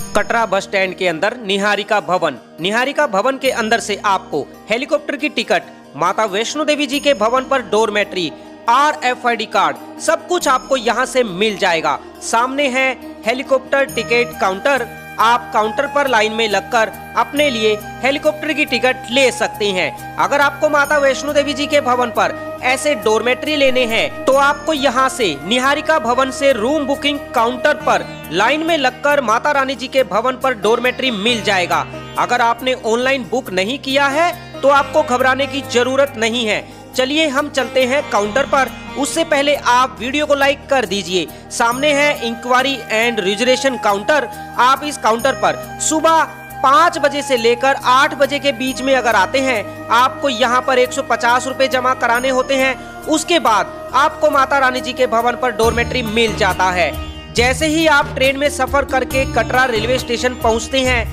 Katra bus stand के अंदर निहारिका भवन के अंदर से आपको हेलीकॉप्टर की टिकट, माता वैष्णो देवी जी के भवन पर डोरमेट्री, RFID कार्ड, सब कुछ आपको यहाँ से मिल जाएगा। सामने है हेलीकॉप्टर टिकट काउंटर। आप काउंटर पर लाइन में लगकर अपने लिए हेलीकॉप्टर की टिकट ले सकते हैं। अगर आपको माता वैष्णो देवी जी के भवन पर ऐसे डोरमेट्री लेने हैं तो आपको यहाँ से निहारिका भवन से रूम बुकिंग काउंटर पर लाइन में लगकर माता रानी जी के भवन पर डोरमेट्री मिल जाएगा। अगर आपने ऑनलाइन बुक नहीं किया है तो आपको घबराने की जरूरत नहीं है। चलिए हम चलते हैं काउंटर पर। उससे पहले आप वीडियो को लाइक कर दीजिए। सामने है इंक्वायरी एंड रिजर्वेशन काउंटर। आप इस काउंटर पर सुबह 5 बजे से लेकर 8 बजे के बीच में अगर आते हैं, आपको यहाँ पर 150 रुपए जमा कराने होते हैं। उसके बाद आपको माता रानी जी के भवन पर डोरमेट्री मिल जाता है। जैसे ही आप ट्रेन में सफर करके कटरा रेलवे स्टेशन पहुँचते हैं,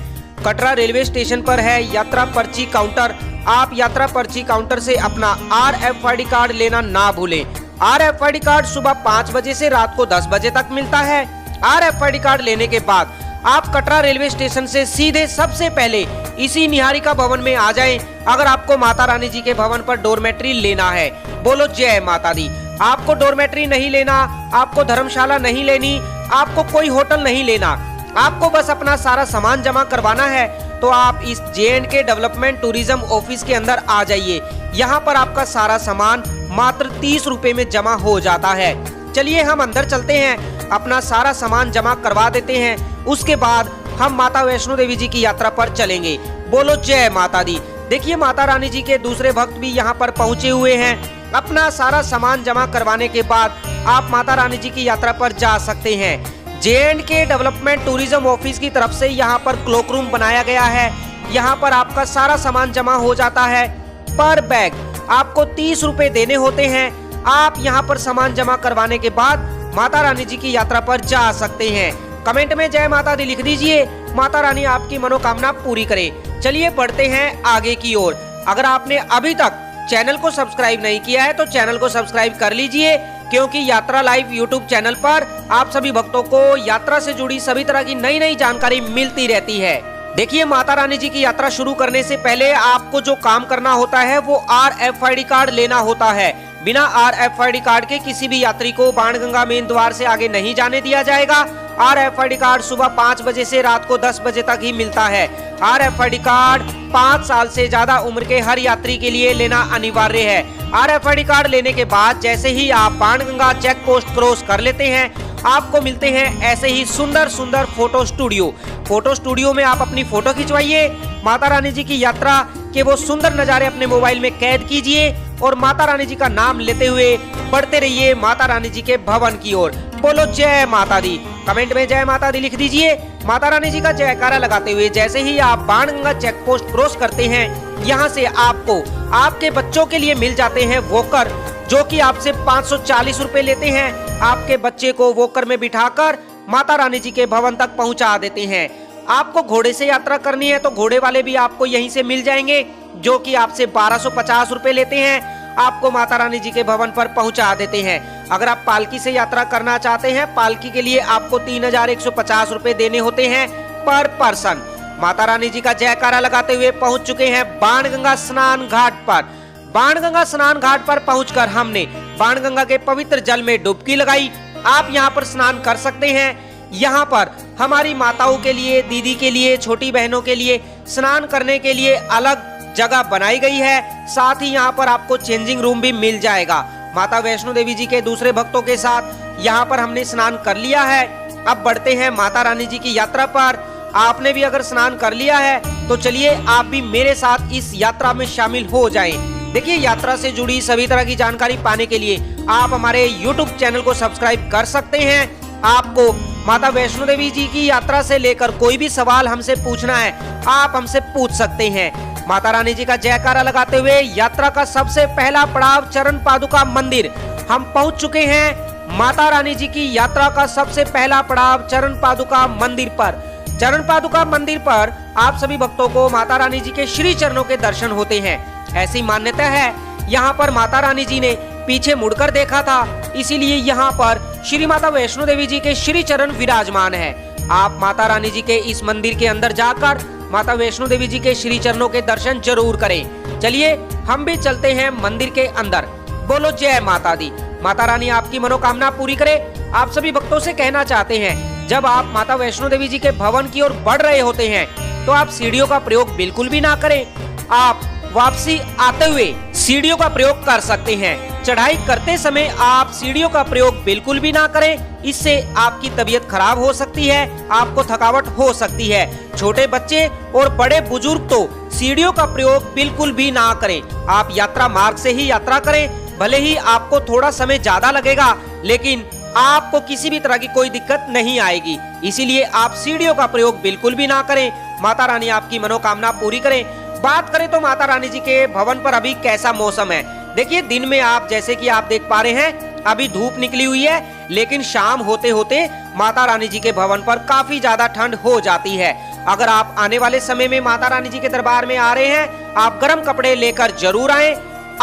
कटरा रेलवे स्टेशन पर है यात्रा पर्ची काउंटर। आप यात्रा पर्ची काउंटर से अपना RFID कार्ड लेना ना भूलें। RFID कार्ड सुबह 5 बजे से रात को 10 बजे तक मिलता है। RFID कार्ड लेने के बाद आप कटरा रेलवे स्टेशन से सीधे सबसे पहले इसी निहारिका भवन में आ जाएं। अगर आपको माता रानी जी के भवन पर डोरमेट्री लेना है, बोलो जय माता दी। आपको डोरमेट्री नहीं लेना, आपको धर्मशाला नहीं लेनी, आपको कोई होटल नहीं लेना, आपको बस अपना सारा सामान जमा करवाना है तो आप इस J&K डेवलपमेंट टूरिज्म ऑफिस के अंदर आ जाइए। यहाँ पर आपका सारा सामान मात्र 30 रुपए में जमा हो जाता है। चलिए हम अंदर चलते हैं, अपना सारा सामान जमा करवा देते हैं। उसके बाद हम माता वैष्णो देवी जी की यात्रा पर चलेंगे। बोलो जय माता दी। देखिए माता रानी जी के दूसरे भक्त भी यहाँ पर पहुँचे हुए हैं। अपना सारा सामान जमा करवाने के बाद आप माता रानी जी की यात्रा पर जा सकते हैं। J&K डेवलपमेंट टूरिज्म ऑफिस की तरफ से यहाँ पर क्लोक रूम बनाया गया है। यहाँ पर आपका सारा सामान जमा हो जाता है। पर बैग आपको 30 रुपए देने होते हैं। आप यहाँ पर सामान जमा करवाने के बाद माता रानी जी की यात्रा पर जा सकते हैं। कमेंट में जय माता दी लिख दीजिए। माता रानी आपकी मनोकामना पूरी करे। चलिए बढ़ते हैं आगे की ओर। अगर आपने अभी तक चैनल को सब्सक्राइब नहीं किया है तो चैनल को सब्सक्राइब कर लीजिए, क्योंकि यात्रा लाइव यूट्यूब चैनल पर आप सभी भक्तों को यात्रा से जुड़ी सभी तरह की नई नई जानकारी मिलती रहती है। देखिए माता रानी जी की यात्रा शुरू करने से पहले आपको जो काम करना होता है वो RFID कार्ड लेना होता है। बिना RFID कार्ड के किसी भी यात्री को बाणगंगा मेन द्वार से आगे नहीं जाने दिया जाएगा। RFID कार्ड सुबह 5 बजे से रात को 10 बजे तक ही मिलता है। RFID कार्ड 5 साल से ज्यादा उम्र के हर यात्री के लिए लेना अनिवार्य है। RFID कार्ड लेने के बाद जैसे ही आप बाणगंगा चेक पोस्ट क्रॉस कर लेते हैं, आपको मिलते हैं ऐसे ही सुंदर सुंदर फोटो स्टूडियो। फोटो स्टूडियो में आप अपनी फोटो खिंचवाइए, माता रानी जी की यात्रा के वो सुंदर नजारे अपने मोबाइल में कैद कीजिए और माता रानी जी का नाम लेते हुए बढ़ते रहिए माता रानी जी के भवन की ओर। बोलो जय माता दी। कमेंट में जय माता दी लिख दीजिए। माता रानी जी का जयकारा लगाते हुए जैसे ही आप बाणगंगा चेक पोस्ट क्रॉस करते हैं, यहाँ से आपको आपके बच्चों के लिए मिल जाते हैं वॉकर, जो कि आपसे 540 रुपए लेते हैं। आपके बच्चे को वॉकर में बिठाकर माता रानी जी के भवन तक पहुंचा देते हैं। आपको घोड़े से यात्रा करनी है तो घोड़े वाले भी आपको यहीं से मिल जाएंगे, जो कि आपसे 1250 रुपए लेते हैं। आपको माता रानी जी के भवन पर पहुंचा देते हैं। अगर आप पालकी से यात्रा करना चाहते हैं, पालकी के लिए आपको 3150 रुपए देने होते हैं पर पर्सन। माता रानी जी का जयकारा लगाते हुए पहुंच चुके हैं बाणगंगा स्नान घाट पर। बाणगंगा स्नान घाट पर पहुंचकर हमने बाणगंगा के पवित्र जल में डुबकी लगाई। आप यहां पर स्नान कर सकते हैं। यहाँ पर हमारी माताओं के लिए, दीदी के लिए, छोटी बहनों के लिए स्नान करने के लिए अलग जगह बनाई गई है। साथ ही यहाँ पर आपको चेंजिंग रूम भी मिल जाएगा। माता वैष्णो देवी जी के दूसरे भक्तों के साथ यहाँ पर हमने स्नान कर लिया है। अब बढ़ते हैं माता रानी जी की यात्रा पर। आपने भी अगर स्नान कर लिया है तो चलिए आप भी मेरे साथ इस यात्रा में शामिल हो जाएं। देखिए यात्रा से जुड़ी सभी तरह की जानकारी पाने के लिए आप हमारे YouTube चैनल को सब्सक्राइब कर सकते हैं। आपको माता वैष्णो देवी जी की यात्रा से लेकर कोई भी सवाल हमसे पूछना है, आप हमसे पूछ सकते हैं। माता रानी जी का जयकारा लगाते हुए यात्रा का सबसे पहला पड़ाव चरण पादुका मंदिर। हम पहुंच चुके हैं माता रानी जी की यात्रा का सबसे पहला पड़ाव चरण पादुका मंदिर पर। चरण पादुका मंदिर पर आप सभी भक्तों को माता रानी जी के श्री चरणों के दर्शन होते हैं। ऐसी मान्यता है, यहाँ पर माता रानी जी ने पीछे मुड़कर देखा था, इसीलिए यहाँ पर श्री माता वैष्णो देवी जी के श्री चरण विराजमान है। आप माता रानी जी के इस मंदिर के अंदर जाकर माता वैष्णो देवी जी के श्री चरणों के दर्शन जरूर करें। चलिए हम भी चलते हैं मंदिर के अंदर। बोलो जय माता दी। माता रानी आपकी मनोकामना पूरी करे। आप सभी भक्तों से कहना चाहते हैं, जब आप माता वैष्णो देवी जी के भवन की ओर बढ़ रहे होते हैं तो आप सीढ़ियों का प्रयोग बिल्कुल भी ना करें। आप वापसी आते हुए सीढ़ियों का प्रयोग कर सकते हैं। चढ़ाई करते समय आप सीढ़ियों का प्रयोग बिल्कुल भी ना करें, इससे आपकी तबीयत खराब हो सकती है, आपको थकावट हो सकती है। छोटे बच्चे और बड़े बुजुर्ग तो सीढ़ियों का प्रयोग बिल्कुल भी ना करें। आप यात्रा मार्ग से ही यात्रा करें। भले ही आपको थोड़ा समय ज्यादा लगेगा, लेकिन आपको किसी भी तरह की कोई दिक्कत नहीं आएगी। इसीलिए आप सीढ़ियों का प्रयोग बिल्कुल भी ना करें। माता रानी आपकी मनोकामना पूरी करें। बात करें तो माता रानी जी के भवन पर अभी कैसा मौसम है। देखिए, दिन में आप जैसे कि आप देख पा रहे हैं अभी धूप निकली हुई है, लेकिन शाम होते होते माता रानी जी के भवन पर काफी ज्यादा ठंड हो जाती है। अगर आप आने वाले समय में माता रानी जी के दरबार में आ रहे हैं, आप गर्म कपड़े लेकर जरूर आएं।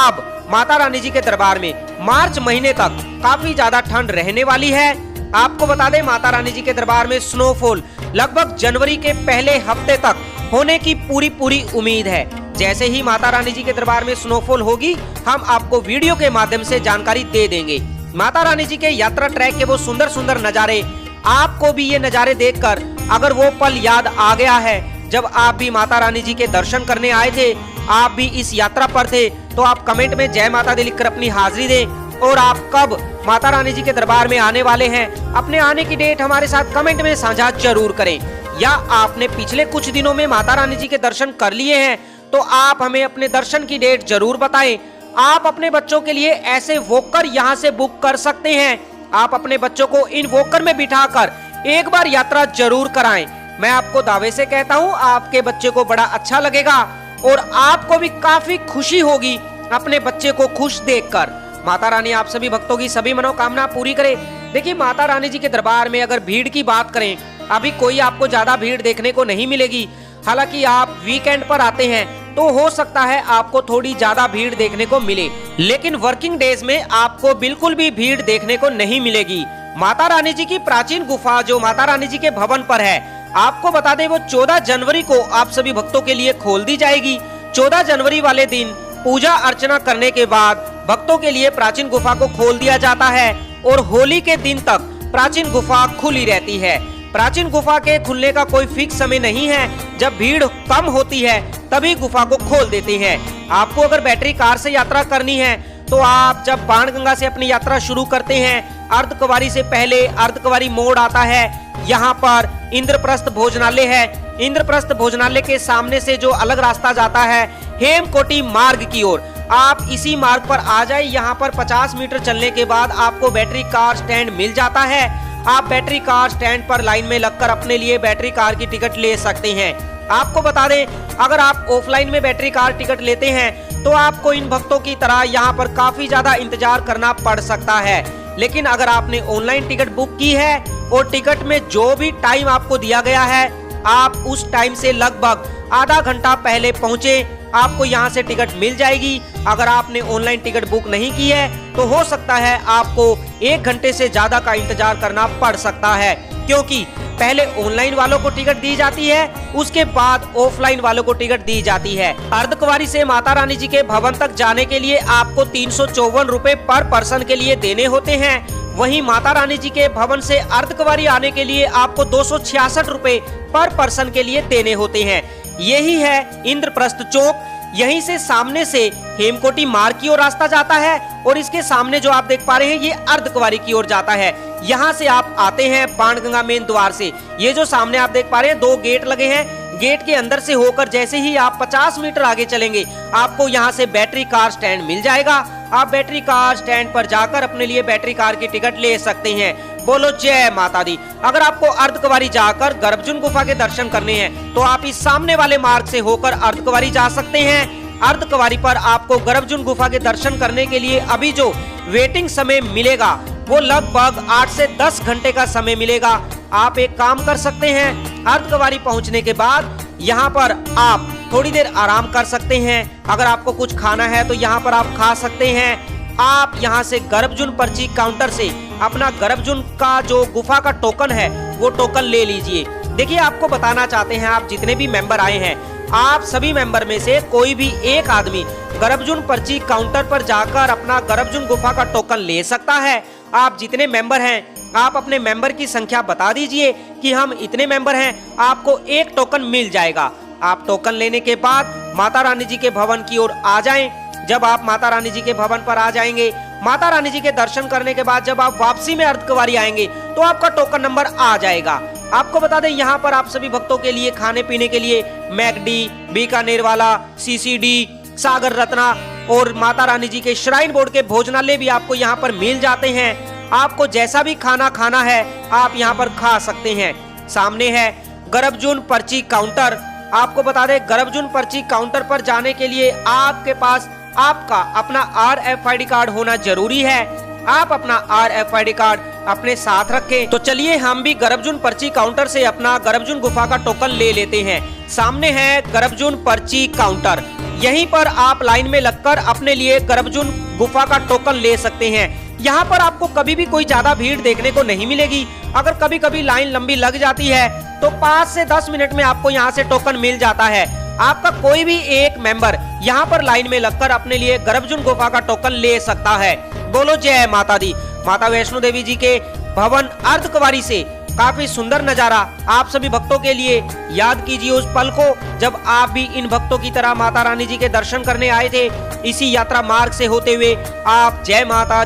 अब माता रानी जी के दरबार में मार्च महीने तक काफी ज्यादा ठंड रहने वाली है। आपको बता दें, माता रानी जी के दरबार में स्नोफॉल लगभग जनवरी के पहले हफ्ते तक होने की पूरी उम्मीद है। जैसे ही माता रानी जी के दरबार में स्नोफॉल होगी, हम आपको वीडियो के माध्यम से जानकारी दे देंगे। माता रानी जी के यात्रा ट्रैक के वो सुंदर नजारे, आपको भी ये नजारे देखकर अगर वो पल याद आ गया है जब आप भी माता रानी जी के दर्शन करने आए थे, आप भी इस यात्रा पर थे, तो आप कमेंट में जय माता दी लिखकर अपनी हाजिरी दें। और आप कब माता रानी जी के दरबार में आने वाले हैं, अपने आने की डेट हमारे साथ कमेंट में साझा जरूर करें। या आपने पिछले कुछ दिनों में माता रानी जी के दर्शन कर लिए हैं, तो आप हमें अपने दर्शन की डेट जरूर बताएं। आप अपने बच्चों के लिए ऐसे वॉकर यहाँ से बुक कर सकते हैं। आप अपने बच्चों को इन वॉकर में बिठाकर एक बार यात्रा जरूर कराएं। मैं आपको दावे से कहता हूँ, आपके बच्चे को बड़ा अच्छा लगेगा और आपको भी काफी खुशी होगी अपने बच्चे को खुश देखकर। माता रानी आप सभी भक्तों की सभी मनोकामना पूरी करे। देखिए, माता रानी जी के दरबार में अगर भीड़ की बात करें, अभी कोई आपको ज्यादा भीड़ देखने को नहीं मिलेगी। हालांकि आप वीकेंड पर आते हैं तो हो सकता है आपको थोड़ी ज्यादा भीड़ देखने को मिले, लेकिन वर्किंग डेज में आपको बिल्कुल भी भीड़ देखने को नहीं मिलेगी। माता रानी जी की प्राचीन गुफा जो माता रानी जी के भवन पर है, आपको बता दें वो 14 जनवरी को आप सभी भक्तों के लिए खोल दी जाएगी। 14 जनवरी वाले दिन पूजा अर्चना करने के बाद भक्तों के लिए प्राचीन गुफा को खोल दिया जाता है और होली के दिन तक प्राचीन गुफा खुली रहती है। प्राचीन गुफा के खुलने का कोई फिक्स समय नहीं है। जब भीड़ कम होती है तभी गुफा को खोल देते हैं। आपको अगर बैटरी कार से यात्रा करनी है तो आप जब बाणगंगा से अपनी यात्रा शुरू करते हैं, अर्धकुंवारी से पहले अर्धकुंवारी मोड़ आता है, यहाँ पर इंद्रप्रस्थ भोजनालय है। इंद्रप्रस्थ भोजनालय के सामने से जो अलग रास्ता जाता है हेमकोटी मार्ग की ओर, आप इसी मार्ग पर आ जाए। यहाँ पर 50 मीटर चलने के बाद आपको बैटरी कार स्टैंड मिल जाता है। आप बैटरी कार स्टैंड पर लाइन में लगकर अपने लिए बैटरी कार की टिकट ले सकते हैं। आपको बता दें, अगर आप ऑफलाइन में बैटरी कार टिकट लेते हैं तो आपको इन भक्तों की तरह यहाँ पर काफी ज्यादा इंतजार करना पड़ सकता है। लेकिन अगर आपने ऑनलाइन टिकट बुक की है और टिकट में जो भी टाइम आपको दिया गया है, आप उस टाइम से लगभग आधा घंटा पहले पहुंचे, आपको यहां से टिकट मिल जाएगी। अगर आपने ऑनलाइन टिकट बुक नहीं की है तो हो सकता है आपको 1 घंटे से ज्यादा का इंतजार करना पड़ सकता है, क्योंकि पहले ऑनलाइन वालों को टिकट दी जाती है, उसके बाद ऑफलाइन वालों को टिकट दी जाती है। अर्धकुंवारी से माता रानी जी के भवन तक जाने के लिए आपको 354 रुपए पर पर्सन के लिए देने होते हैं। वहीं माता रानी जी के भवन से अर्धकुंवारी आने के लिए आपको 266 रुपए पर पर्सन के लिए देने होते हैं। यही है इंद्रप्रस्थ चौक। यहीं से सामने से हेमकोटी मार्ग की ओर रास्ता जाता है और इसके सामने जो आप देख पा रहे हैं ये अर्धकुंवारी की ओर जाता है। यहाँ से आप आते हैं बाणगंगा मेन द्वार से। ये जो सामने आप देख पा रहे हैं 2 गेट लगे हैं। गेट के अंदर से होकर जैसे ही आप 50 मीटर आगे चलेंगे, आपको यहाँ से बैटरी कार स्टैंड मिल जाएगा। आप बैटरी कार स्टैंड पर जाकर अपने लिए बैटरी कार की टिकट ले सकते हैं। बोलो जय माता दी। अगर आपको अर्धकुंवारी जाकर गर्भजून गुफा के दर्शन करने हैं तो आप इस सामने वाले मार्ग से होकर अर्धकुंवारी जा सकते हैं। अर्धकुंवारी पर आपको गर्भजून गुफा के दर्शन करने के लिए अभी जो वेटिंग समय मिलेगा वो लगभग 8 से 10 घंटे का समय मिलेगा। आप एक काम कर सकते हैं, अर्धकुंवारी पहुंचने के बाद यहाँ पर आप थोड़ी देर आराम कर सकते हैं। अगर आपको कुछ खाना है तो यहाँ पर आप खा सकते हैं। आप यहाँ से गर्भजून पर्ची काउंटर से अपना गर्भजून का जो गुफा का टोकन है वो टोकन ले लीजिए। देखिए आपको बताना चाहते हैं, आप जितने भी मेंबर आए हैं, आप सभी मेंबर में से कोई भी एक आदमी गर्भजून पर्ची काउंटर पर जाकर अपना गर्भजून गुफा का टोकन ले सकता है। आप जितने मेंबर हैं, आप अपने मेंबर की संख्या बता दीजिए कि हम इतने मेंबर हैं, आपको एक टोकन मिल जाएगा। आप टोकन लेने के बाद माता रानी जी के भवन की ओर आ जाएं। जब आप माता रानी जी के भवन पर आ जाएंगे, माता रानी जी के दर्शन करने के बाद जब आप वापसी में अर्धकुंवारी आएंगे तो आपका टोकन नंबर आ जाएगा। आपको बता दें, यहाँ पर आप सभी भक्तों के लिए खाने पीने के लिए मैकडी, बीकानेर वाला, सीसीडी, सागर रत्ना और माता रानी जी के श्राइन बोर्ड के भोजनालय भी आपको यहाँ पर मिल जाते हैं। आपको जैसा भी खाना खाना है आप यहाँ पर खा सकते हैं। सामने है गर्भजून पर्ची काउंटर। आपको बता दें, गर्भजून पर्ची काउंटर पर जाने के लिए आपके पास आपका अपना RFID कार्ड होना जरूरी है। आप अपना RFID कार्ड अपने साथ रखें। तो चलिए हम भी गर्भजून पर्ची काउंटर से अपना गर्भजून गुफा का टोकन ले लेते हैं। सामने है गर्भजून पर्ची काउंटर। यहीं पर आप लाइन में लगकर अपने लिए गर्भजून गुफा का टोकन ले सकते हैं। यहाँ पर आपको कभी भी कोई ज्यादा भीड़ देखने को नहीं मिलेगी। अगर कभी कभी लाइन लंबी लग जाती है तो 5 से 10 मिनट में आपको यहाँ से टोकन मिल जाता है। आपका कोई भी एक मेंबर यहाँ पर लाइन में लगकर अपने लिए गर्भजून गुफा का टोकन ले सकता है। बोलो जय माता दी। माता वैष्णो देवी जी के भवन अर्धकुंवारी से काफी सुंदर नजारा आप सभी भक्तों के लिए। याद कीजिए उस पल को जब आप भी इन भक्तों की तरह माता रानी जी के दर्शन करने आए थे। इसी यात्रा मार्ग से होते हुए आप जय माता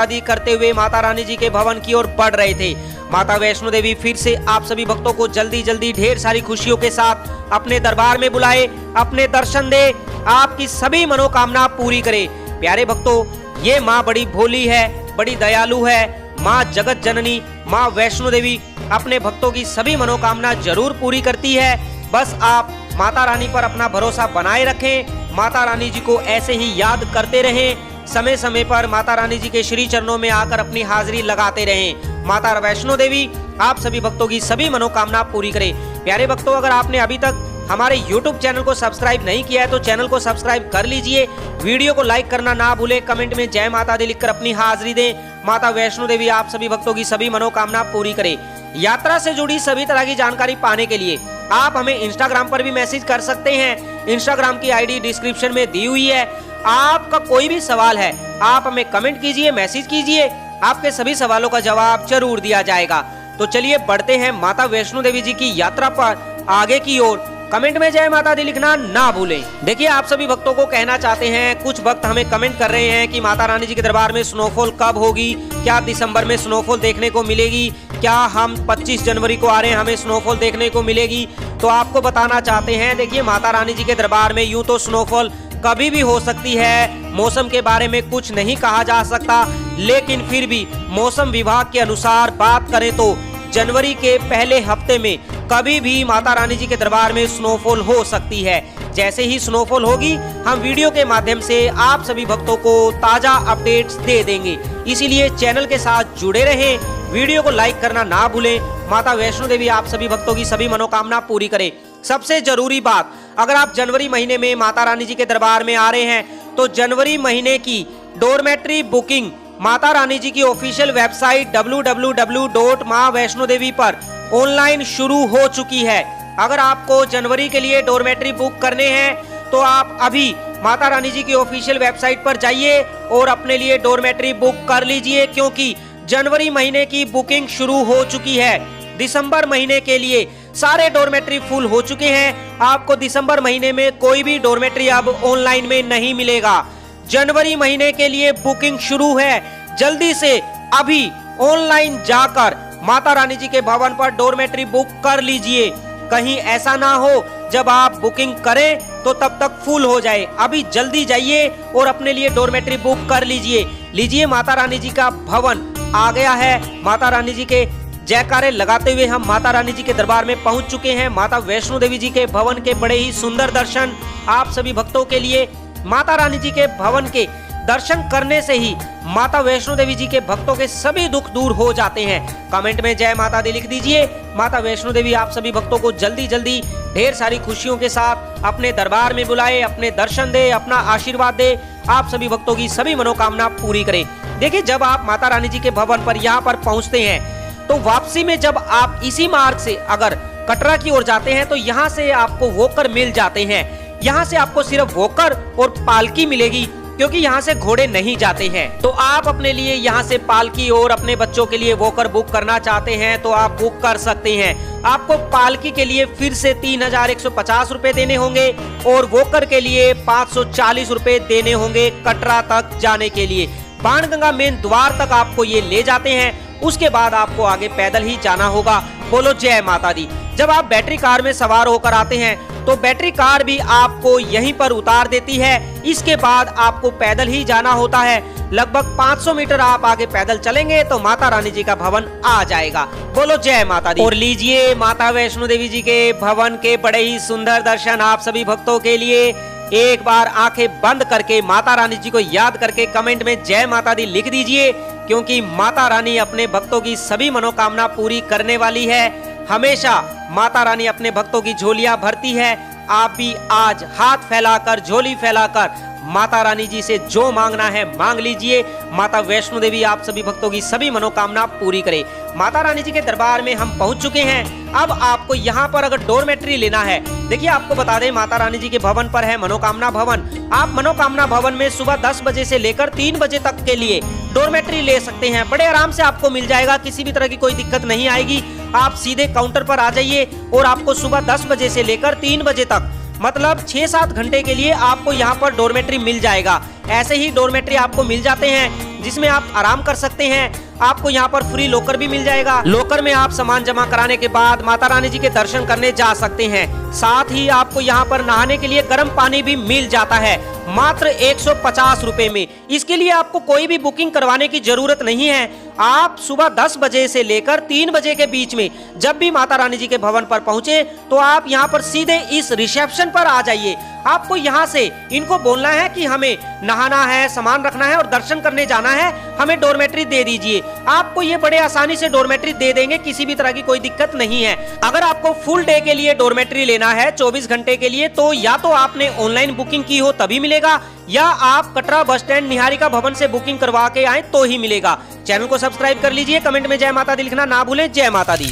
दी करते हुए माता रानी जी के भवन की ओर बढ़ रहे थे। माता वैष्णो देवी फिर से आप सभी भक्तों को जल्दी जल्दी ढेर सारी खुशियों के साथ अपने दरबार में बुलाए, अपने दर्शन दे, आपकी सभी मनोकामना पूरी करे। प्यारे भक्तों, ये माँ बड़ी भोली है, बड़ी दयालु है। माँ जगत जननी माँ वैष्णो देवी अपने भक्तों की सभी मनोकामना जरूर पूरी करती है। बस आप माता रानी पर अपना भरोसा बनाए रखें। माता रानी जी को ऐसे ही याद करते रहें। समय समय पर माता रानी जी के श्री चरणों में आकर अपनी हाजिरी लगाते रहें। माता वैष्णो देवी आप सभी भक्तों की सभी मनोकामना पूरी करे। प्यारे भक्तों, अगर आपने अभी तक हमारे YouTube चैनल को सब्सक्राइब नहीं किया है तो चैनल को सब्सक्राइब कर लीजिए। वीडियो को लाइक करना ना भूलें। कमेंट में जय माता दी लिखकर अपनी हाजिरी दें। माता वैष्णो देवी आप सभी भक्तों की सभी मनोकामना पूरी करे। यात्रा से जुड़ी सभी तरह की जानकारी पाने के लिए आप हमें इंस्टाग्राम पर भी मैसेज कर सकते हैं। इंस्टाग्राम की ID डिस्क्रिप्शन में दी हुई है। आपका कोई भी सवाल है आप हमें कमेंट कीजिए, मैसेज कीजिए, आपके सभी सवालों का जवाब जरूर दिया जाएगा। तो चलिए बढ़ते हैं माता वैष्णो देवी जी की यात्रा पर आगे की ओर। कमेंट में जय माता दी लिखना ना भूलें। देखिए आप सभी भक्तों को कहना चाहते हैं, कुछ भक्त हमें कमेंट कर रहे हैं कि माता रानी जी के दरबार में स्नोफॉल कब होगी, क्या दिसंबर में स्नोफॉल देखने को मिलेगी, क्या हम 25 जनवरी को आ रहे हैं हमें स्नोफॉल देखने को मिलेगी। तो आपको बताना चाहते हैं, देखिए माता रानी जी के दरबार में यूं तो स्नोफॉल कभी भी हो सकती है, मौसम के बारे में कुछ नहीं कहा जा सकता, लेकिन फिर भी मौसम विभाग के अनुसार बात करें तो जनवरी के पहले हफ्ते में कभी भी माता रानी जी के दरबार में स्नोफॉल हो सकती है। जैसे ही स्नोफॉल होगी हम वीडियो के माध्यम से आप सभी भक्तों को ताजा अपडेट्स दे देंगे। इसीलिए चैनल के साथ जुड़े रहें, वीडियो को लाइक करना ना भूलें। माता वैष्णो देवी आप सभी भक्तों की सभी मनोकामना पूरी करे। सबसे जरूरी बात, अगर आप जनवरी महीने में माता रानी जी के दरबार में आ रहे हैं तो जनवरी महीने की डोरमेट्री बुकिंग माता रानी जी की ऑफिशियल वेबसाइट www.maavaishnodevi पर ऑनलाइन शुरू हो चुकी है। अगर आपको जनवरी के लिए डोरमेट्री बुक करने हैं तो आप अभी माता रानी जी की ऑफिशियल वेबसाइट पर जाइए और अपने लिए डोरमेट्री बुक कर लीजिए, क्योंकि जनवरी महीने की बुकिंग शुरू हो चुकी है। दिसंबर महीने के लिए सारे डोरमेट्री फुल हो चुके हैं। आपको दिसंबर महीने में कोई भी डोरमेट्री अब ऑनलाइन में नहीं मिलेगा। जनवरी महीने के लिए बुकिंग शुरू है। जल्दी से अभी ऑनलाइन जाकर माता रानी जी के भवन पर डोरमेट्री बुक कर लीजिए। कहीं ऐसा ना हो जब आप बुकिंग करें तो तब तक फुल हो जाए। अभी जल्दी जाइए और अपने लिए डोरमेट्री बुक कर लीजिए। माता रानी जी का भवन आ गया है। माता रानी जी के जयकारे लगाते हुए हम माता रानी जी के दरबार में पहुंच चुके हैं। माता वैष्णो देवी जी के भवन के बड़े ही सुंदर दर्शन आप सभी भक्तों के लिए। माता रानी जी के भवन के दर्शन करने से ही माता वैष्णो देवी जी के भक्तों के सभी दुख दूर हो जाते हैं। कमेंट में जय माता दी लिख दीजिए। माता वैष्णो देवी आप सभी भक्तों को जल्दी जल्दी ढेर सारी खुशियों के साथ अपने दरबार में बुलाए, अपने दर्शन दे, अपना आशीर्वाद दे, आप सभी भक्तों की सभी मनोकामना पूरी करे। देखिए जब आप माता रानी जी के भवन पर यहाँ पर पहुँचते हैं तो वापसी में जब आप इसी मार्ग से अगर कटरा की ओर जाते हैं तो यहाँ से आपको वोकर मिल जाते हैं। यहाँ से आपको सिर्फ वोकर और पालकी मिलेगी, क्योंकि यहाँ से घोड़े नहीं जाते हैं। तो आप अपने लिए यहाँ से पालकी और अपने बच्चों के लिए वोकर बुक करना चाहते हैं तो आप बुक कर सकते हैं। आपको पालकी के लिए फिर से 3150 रुपए देने होंगे और वोकर के लिए 540 रुपए देने होंगे कटरा तक जाने के लिए। बाणगंगा मेन द्वार तक आपको ये ले जाते हैं, उसके बाद आपको आगे पैदल ही जाना होगा। बोलो जय माता दी। जब आप बैटरी कार में सवार होकर आते हैं तो बैटरी कार भी आपको यहीं पर उतार देती है। इसके बाद आपको पैदल ही जाना होता है। लगभग 500 मीटर आप आगे पैदल चलेंगे तो माता रानी जी का भवन आ जाएगा। बोलो जय माता दी। और लीजिए माता वैष्णो देवी जी के भवन के बड़े ही सुंदर दर्शन आप सभी भक्तों के लिए। एक बार आंखें बंद करके माता रानी जी को याद करके कमेंट में जय माता दी लिख दीजिए, क्योंकि माता रानी अपने भक्तों की सभी मनोकामना पूरी करने वाली है। हमेशा माता रानी अपने भक्तों की झोलियां भरती है। आप भी आज हाथ फैलाकर, झोली फैलाकर माता रानी जी से जो मांगना है मांग लीजिए। माता वैष्णो देवी आप सभी भक्तों की सभी मनोकामना पूरी करे। माता रानी जी के दरबार में हम पहुंच चुके हैं। अब आपको यहाँ पर अगर डोरमेट्री लेना है, देखिए आपको बता दें माता रानी जी के भवन पर है मनोकामना भवन। आप मनोकामना भवन में सुबह 10 बजे से लेकर 3 बजे तक के लिए डोरमेट्री ले सकते हैं। बड़े आराम से आपको मिल जाएगा, किसी भी तरह की कोई दिक्कत नहीं आएगी। आप सीधे काउंटर पर आ जाइए और आपको सुबह 10 बजे से लेकर 3 बजे तक मतलब 6-7 घंटे के लिए आपको यहाँ पर डोरमेट्री मिल जाएगा। ऐसे ही डोरमेट्री आपको मिल जाते हैं जिसमें आप आराम कर सकते हैं। आपको यहाँ पर फ्री लॉकर भी मिल जाएगा। लॉकर में आप सामान जमा कराने के बाद माता रानी जी के दर्शन करने जा सकते हैं। साथ ही आपको यहाँ पर नहाने के लिए गर्म पानी भी मिल जाता है मात्र 150 रुपए में। इसके लिए आपको कोई भी बुकिंग करवाने की जरूरत नहीं है। आप सुबह 10 बजे से लेकर 3 बजे के बीच में जब भी माता रानी जी के भवन पर पहुंचे तो आप यहाँ पर सीधे इस रिसेप्शन पर आ जाइए। आपको यहाँ से इनको बोलना है कि हमें नहाना है, सामान रखना है और दर्शन करने जाना है, हमें डोरमेट्री दे दीजिए। आपको ये बड़े आसानी से डोरमेट्री दे देंगे, किसी भी तरह की कोई दिक्कत नहीं है। अगर आपको फुल डे के लिए डोरमेट्री लेना है 24 घंटे के लिए, तो या तो आपने ऑनलाइन बुकिंग की हो तभी मिलेगा, या आप कटरा बस स्टैंड निहारिका भवन से बुकिंग करवा के आए तो ही मिलेगा। चैनल को सब्सक्राइब कर लीजिए। कमेंट में जय माता दी लिखना ना भूलें। जय माता दी।